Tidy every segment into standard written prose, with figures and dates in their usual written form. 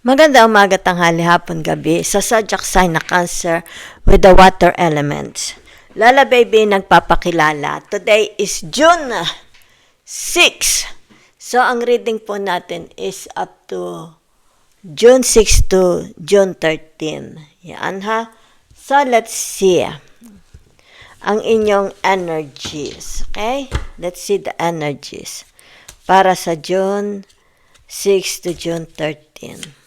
Maganda umaga, tanghali, hapon, gabi sa zodiac sign na Cancer with the water elements. Lala Baby nagpapakilala. Today is June 6. So, ang reading po natin is up to June 6 to June 13. Yan ha. So, let's see ang inyong energies. Okay? Let's see the energies para sa June 6 to June 13.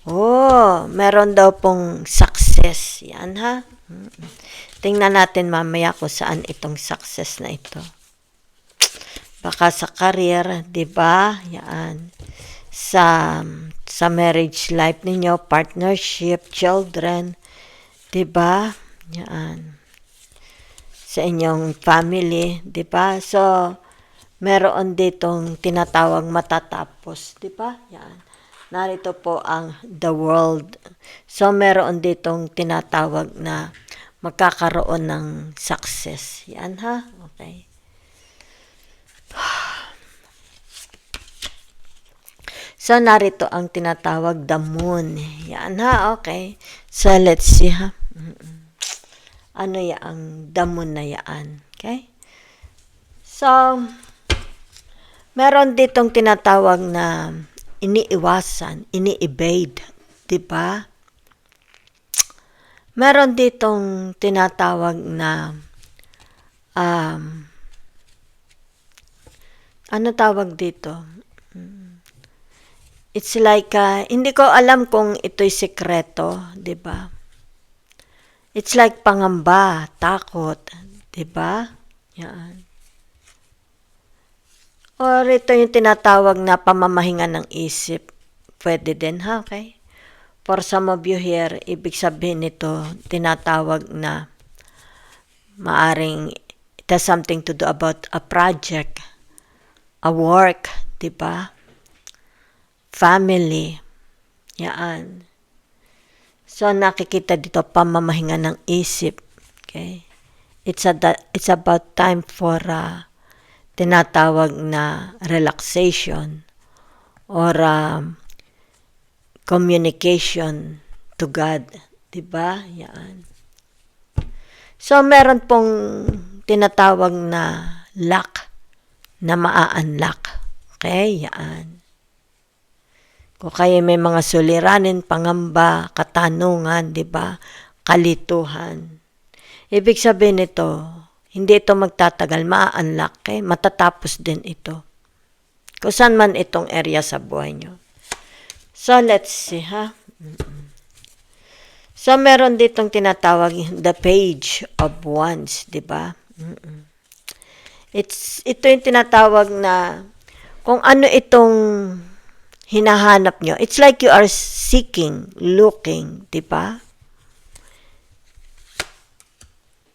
Oh, meron daw pong success. Yan ha. Tingnan natin mamaya kung saan itong success na ito. Baka sa career, 'di ba? Yan. Sa marriage life ninyo, partnership, children, 'di ba? Yan. Sa inyong family, 'di ba? So, meron ditong tinatawag matatapos, 'di ba? Yan. Narito po ang the world. So, meron ditong tinatawag na magkakaroon ng success. Yan ha? Okay. So, narito ang tinatawag the moon. Yan ha? Okay. So, let's see ha? Ano yung the moon na yan? Okay? So, meron ditong tinatawag na iniiwasan, ini-evade, 'di ba? Meron ditong tinatawag na ano tawag dito? It's like hindi ko alam kung ito'y sekreto, 'di ba? It's like pangamba, takot, 'di ba? Yan. Or ito yung tinatawag na pamamahinga ng isip. Pwede din ha, okay? For some of you here, ibig sabihin nito, tinatawag na maaring it has something to do about a project, a work, diba? Family, yan. So, nakikita dito, pamamahinga ng isip, okay? It's about time for tinatawag na relaxation or communication to God. Diba? Yan. So, meron pong tinatawag na luck na maa-unlock. Okay? Yan. Kung kayo may mga suliranin, pangamba, katanungan, diba? Kalituhan. Ibig sabihin nito, hindi ito magtatagal, maa-unlock, okay? Matatapos din ito. Kung saan man itong area sa buhay nyo. So, let's see, ha? So, meron ditong tinatawag the page of wands, di ba? Ito yung tinatawag na kung ano itong hinahanap nyo. It's like you are seeking, looking, di ba?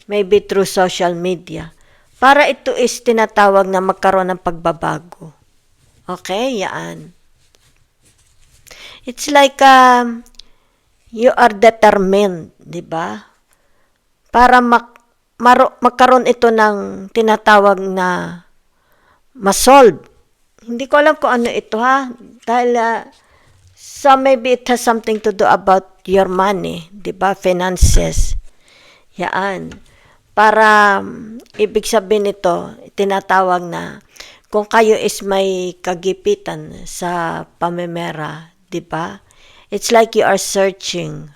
Maybe through social media. Para ito is tinatawag na magkaroon ng pagbabago. Okay, yan. It's like you are determined, di ba? Para magkaroon ito ng tinatawag na masolve. Hindi ko alam kung ano ito ha. Dahil so maybe it has something to do about your money, di ba? Finances. Yan. Para ibig sabihin nito, tinatawag na kung kayo is may kagipitan sa pamemera, di ba? It's like you are searching,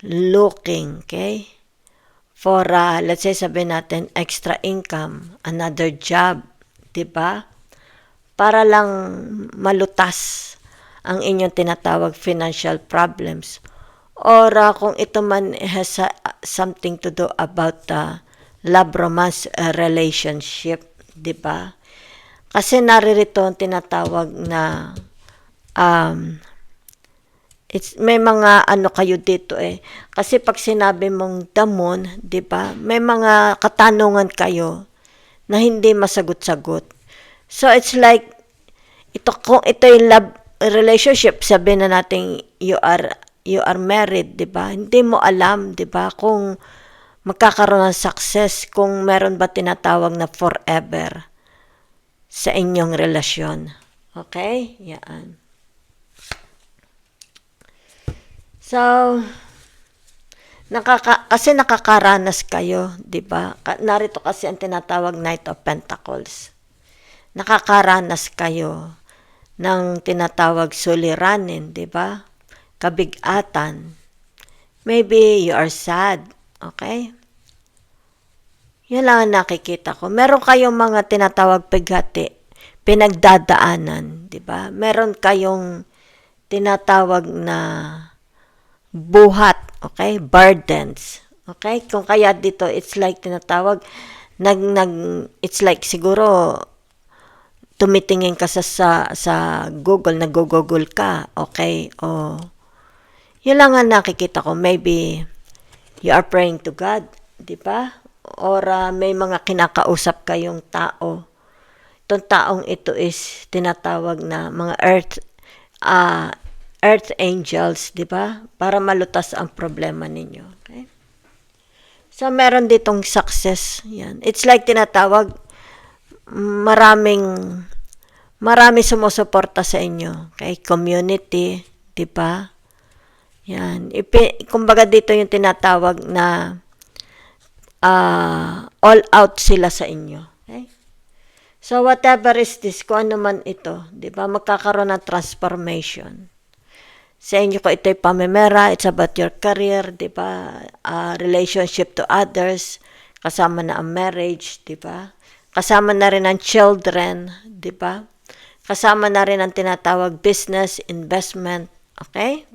looking, okay? For, let's say sabihin natin, extra income, another job, di ba? Para lang malutas ang inyong tinatawag financial problems. Or kung ito man has something to do about love, romance, relationship, di ba? Kasi naririto ang tinatawag na may mga ano kayo dito eh. Kasi pag sinabi mong the moon, di ba? May mga katanungan kayo na hindi masagot-sagot. So it's like kung ito yung love relationship, sabihin na natin you are married, di ba? Hindi mo alam, di ba? Kung magkakaroon ng success, kung meron ba tinatawag na forever sa inyong relasyon. Okay? Yan. So, kasi nakakaranas kayo, di ba? Narito kasi ang tinatawag Knight of Pentacles. Nakakaranas kayo ng tinatawag suliranin, di ba? Kabigatan. Maybe you are sad, okay? Yun lang ang nakikita ko. Meron kayong mga tinatawag pighati, pinagdadaanan, di ba? Meron kayong tinatawag na buhat, okay? Burdens, okay? Kung kaya dito, it's like tinatawag, it's like siguro, tumitingin ka sa Google, nag-google ka, okay? O, yun lang ang nakikita ko. Maybe, you are praying to God, di ba? Or may mga kinakausap kayong tao. Itong taong ito is tinatawag na mga earth angels, di ba? Para malutas ang problema ninyo. Okay? So, meron ditong success. Yan. It's like tinatawag, marami sumusuporta sa inyo. Okay? Community, di ba? Yan. Kumbaga dito yung tinatawag na all out sila sa inyo. Okay? So, whatever is this, kung ano man ito, di ba? Magkakaroon ng transformation. Sa inyo ko ito'y pamemera, it's about your career, di ba? Relationship to others, kasama na ang marriage, di ba? Kasama na rin ang children, di ba? Kasama na rin ang tinatawag business, investment, okay?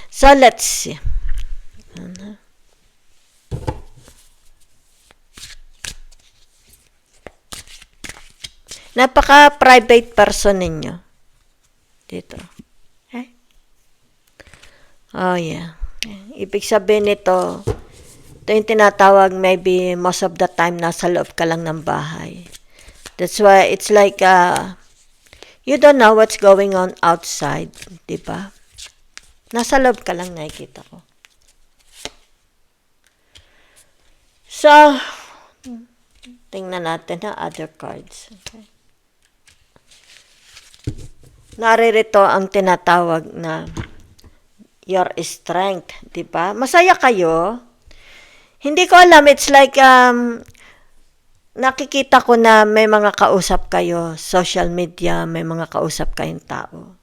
So, let's see. Napaka-private person ninyo. Dito. Okay? Oh, yeah. Ibig sabihin nito, ito yung tinatawag maybe most of the time nasa loob ka lang ng bahay. That's why it's like you don't know what's going on outside. Diba? Nasa loob ka lang, nakikita ko. So, tingnan natin na other cards. Okay. Naririto ang tinatawag na your strength, di ba? Masaya kayo. Hindi ko alam, it's like nakikita ko na may mga kausap kayo, social media, may mga kausap kayong tao.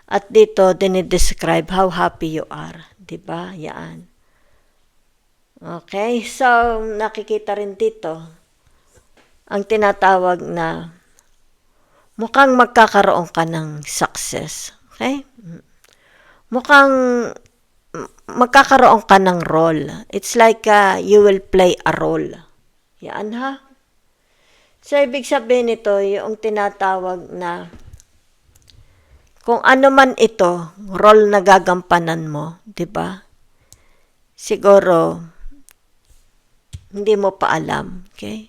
At dito, dinidescribe how happy you are, di ba? Yan. Okay, so nakikita rin dito ang tinatawag na mukhang magkakaroon ka ng success. Okay? Mukhang magkakaroon ka ng role. It's like you will play a role. Yan ha? So, ibig sabihin nito, yung tinatawag na kung ano man ito, role na gagampanan mo, di ba? Siguro, hindi mo pa alam. Okay?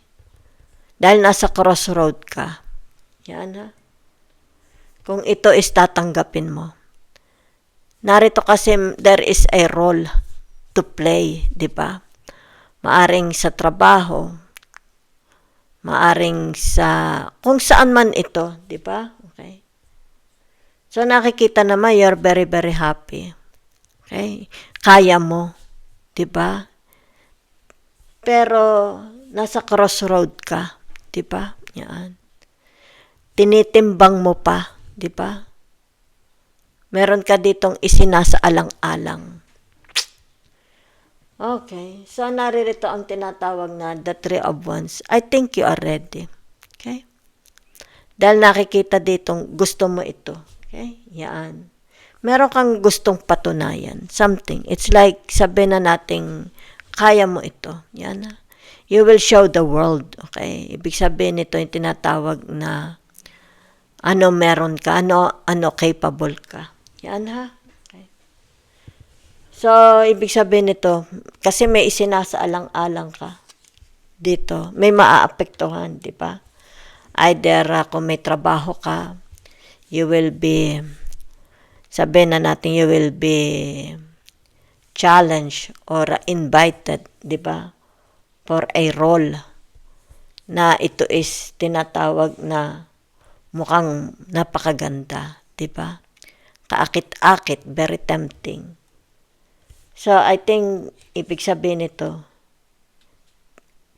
Dahil nasa crossroad ka. Yan ha. Kung ito is tatanggapin mo. Narito kasi there is a role to play, di ba? Maaring sa trabaho, maaring sa kung saan man ito, di ba? Okay. So nakikita naman you're very very happy. Okay? Kaya mo, di ba? Pero nasa crossroad ka, di ba? Yan. Tinitimbang mo pa, di ba? Meron ka ditong isinasaalang-alang. Okay. So, naririto ang tinatawag na the Three of Wands. I think you are ready. Okay? Dahil nakikita ditong gusto mo ito. Okay? Yan. Meron kang gustong patunayan. Something. It's like sabihin na nating kaya mo ito. Yan. You will show the world. Okay? Ibig sabihin nito yung tinatawag na ano meron ka, ano capable ka. Yan ha. Okay. So, ibig sabihin nito, kasi may isinasaalang-alang ka dito, may maaapektuhan, di ba? Either kung may trabaho ka, you will be, sabihin na natin, you will be challenged or invited, di ba? For a role na ito is tinatawag na mukhang napakaganda, di ba? kaakit-akit, very tempting. So, I think, ibig sabihin nito,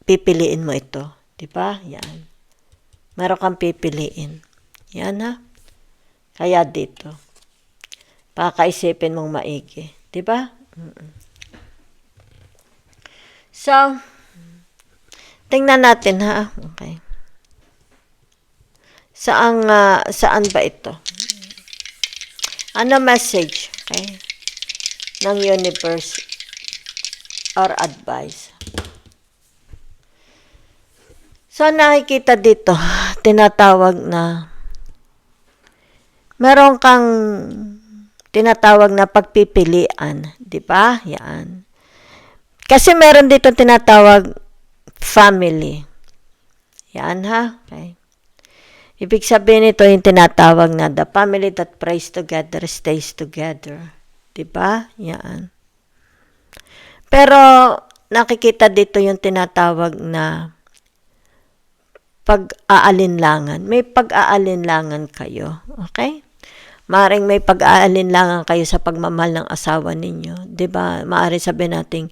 pipiliin mo ito. Diba? Yan. Meron kang pipiliin. Yan ha. Kaya dito. Pakaisipin mong maigi. Diba? So, tingnan natin ha. Okay. Saan ba ito? Ano message? Okay. Ng universe or advice. So, nakikita dito, tinatawag na, meron kang tinatawag na pagpipilian. Di ba? Yan. Kasi meron dito tinatawag family. Yan ha. Okay. Ibig sabihin nito yung tinatawag na the family that prays together stays together. Diba? Yan. Pero nakikita dito yung tinatawag na pag-aalinlangan. May pag-aalinlangan kayo. Okay? Maaring may pag-aalinlangan kayo sa pagmamahal ng asawa ninyo. Diba? Maaring sabihin natin,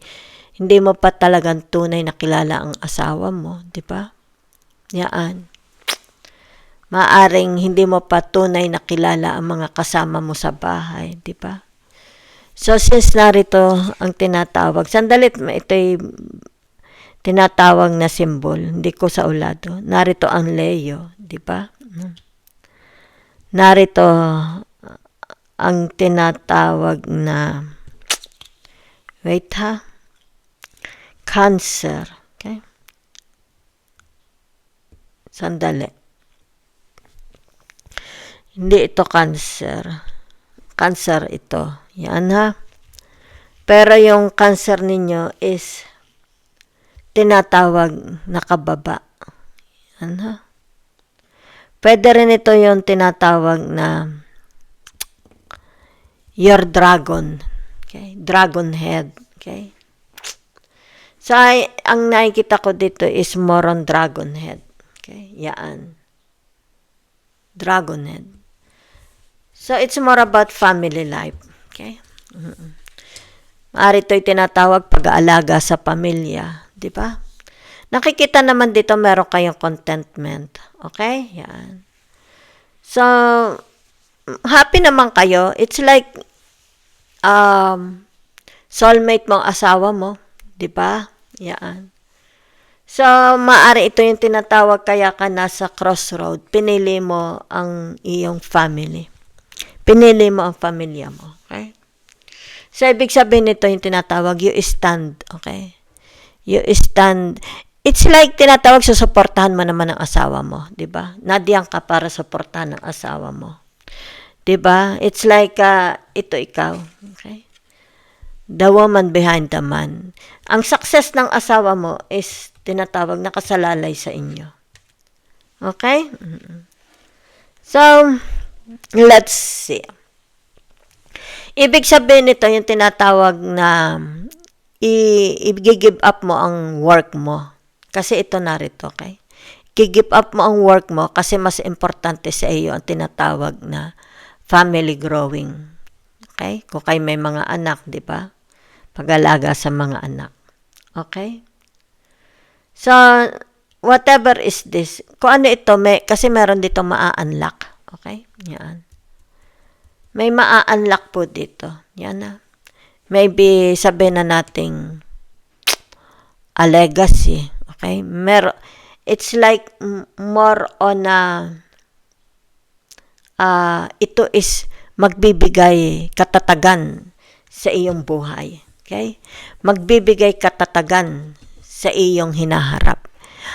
hindi mo pa talagang tunay na kilala ang asawa mo. Diba? Yan. Maaring hindi mo pa tunay na kilala ang mga kasama mo sa bahay. Diba? So, since narito ang tinatawag, sandalit, ito'y tinatawag na symbol, hindi ko sa ulado. Narito ang Leo, di ba? Narito ang tinatawag na, wait ha, Cancer. Okay? Sandali. Hindi ito Cancer. Cancer ito. Yan ha. Pero yung Cancer ninyo is tinatawag na kababa. Yan ha. Pwede rin ito yung tinatawag na your dragon. Okay? Dragon head. Okay? So, ang nakikita ko dito is more on dragon head. Okay? Yan. Dragon head. So, it's more about family life. Okay? Maaari ito'y tinatawag pag-aalaga sa pamilya. Di ba? Nakikita naman dito meron kayong contentment. Okay? Yan. So, happy naman kayo. It's like soulmate mong asawa mo. Di ba? Yan. So, maaari ito yung tinatawag kaya ka nasa crossroad. Pinili mo ang iyong family. Pinili mo ang pamilya mo. Okay? So, ibig sabihin nito yung tinatawag, you stand. Okay? You stand. It's like tinatawag, susuportahan mo naman ang asawa mo. Diba? Nadiyan ka para suportahan ang asawa mo. Diba? It's like, ito ikaw. Okay? The woman behind the man. Ang success ng asawa mo is tinatawag nakasalalay sa inyo. Okay? So, let's see. Ibig sabihin nito yung tinatawag na i-give up mo ang work mo. Kasi ito narito, okay? I-give up mo ang work mo kasi mas importante sa iyo ang tinatawag na family growing. Okay? Kung kayo may mga anak, di ba? Pag-alaga sa mga anak. Okay? So, whatever is this, kung ano ito, kasi meron dito maa-unlock. Okay? Yan. May maa-unlock po dito. Yan na. Maybe sabihin na nating a legacy. Okay? It's like more on ito is magbibigay katatagan sa iyong buhay. Okay? Magbibigay katatagan sa iyong hinaharap.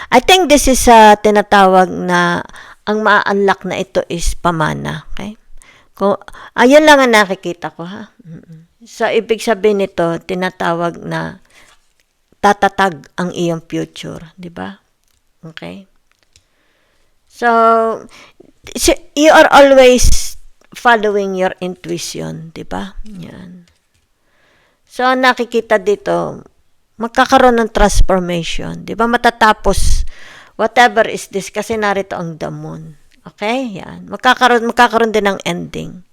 I think this is tinatawag na ang maa-unlock na ito is pamana. Okay? Ayun lang ang nakikita ko ha. So, ibig sabihin nito, tinatawag na tatatag ang iyong future. Diba? Okay? So, you are always following your intuition. Diba? Yan. So, nakikita dito, magkakaroon ng transformation. Diba? Matatapos, whatever is this, kasi narito ang the moon. Okay? Yan. Magkakaroon din ng ending.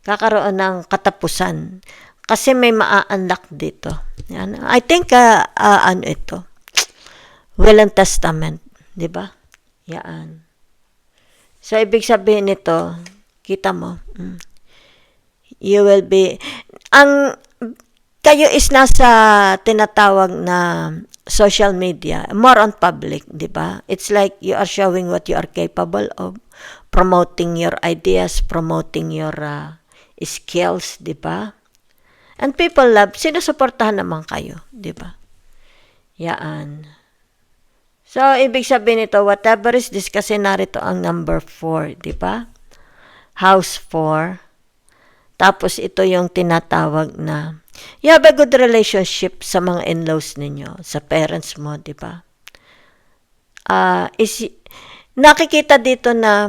kakaroon ng katapusan. Kasi may maa-unlock dito. Yan. I think, ano ito? Will and Testament. Diba? Yan. So, ibig sabihin nito, kita mo, you will be, kayo is nasa tinatawag na social media, more on public, di ba? It's like you are showing what you are capable of, promoting your ideas, promoting your skills, di ba? And people love, sinusuportahan naman kayo, di ba? Yan. So, ibig sabihin nito, whatever is this, kasi narito ang number 4, di ba? House 4. Tapos, ito yung tinatawag na, you have a good relationship sa mga in-laws ninyo, sa parents mo, di ba? Nakikita dito na,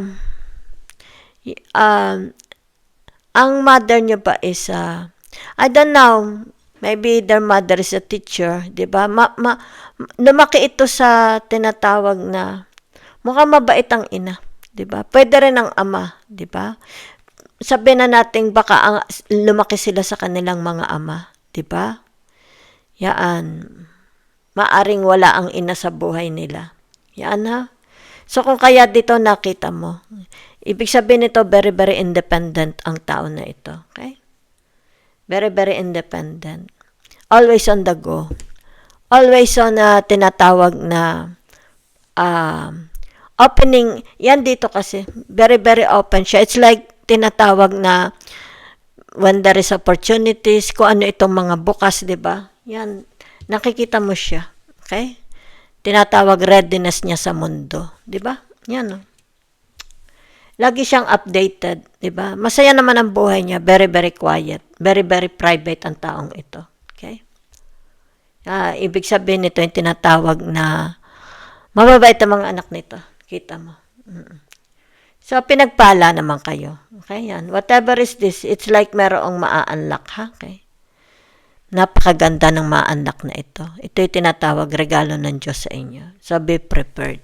ang mother nyo ba is, I don't know, maybe their mother is a teacher, di ba? Lumaki ito sa tinatawag na mukhang mabait ang ina, 'di ba? Pwede rin ang ama, 'di ba? Sabihin na natin baka lumaki sila sa kanilang mga ama, 'di ba? Yaan. Maaring wala ang ina sa buhay nila. Yan ha. So kung kaya dito nakita mo, ibig sabihin nito very very independent ang tao na ito, okay? Very very independent. Always on the go. Always on tinatawag na opening, yan dito kasi, very, very open siya. It's like tinatawag na when there is opportunities, kung ano itong mga bukas, di ba? Yan, nakikita mo siya. Okay? Tinatawag readiness niya sa mundo. Di ba? Yan, no? Lagi siyang updated, di ba? Masaya naman ang buhay niya, very, very quiet, very, very private ang taong ito. Okay? Ibig sabihin nito yung tinatawag na mababait ang mga anak nito. Kita mo. So, pinagpala naman kayo. Okay, yan. Whatever is this, it's like merong maa-unlock, ha? Okay? Napakaganda ng ma-unlock na ito. Ito yung tinatawag regalo ng Diyos sa inyo. So, be prepared.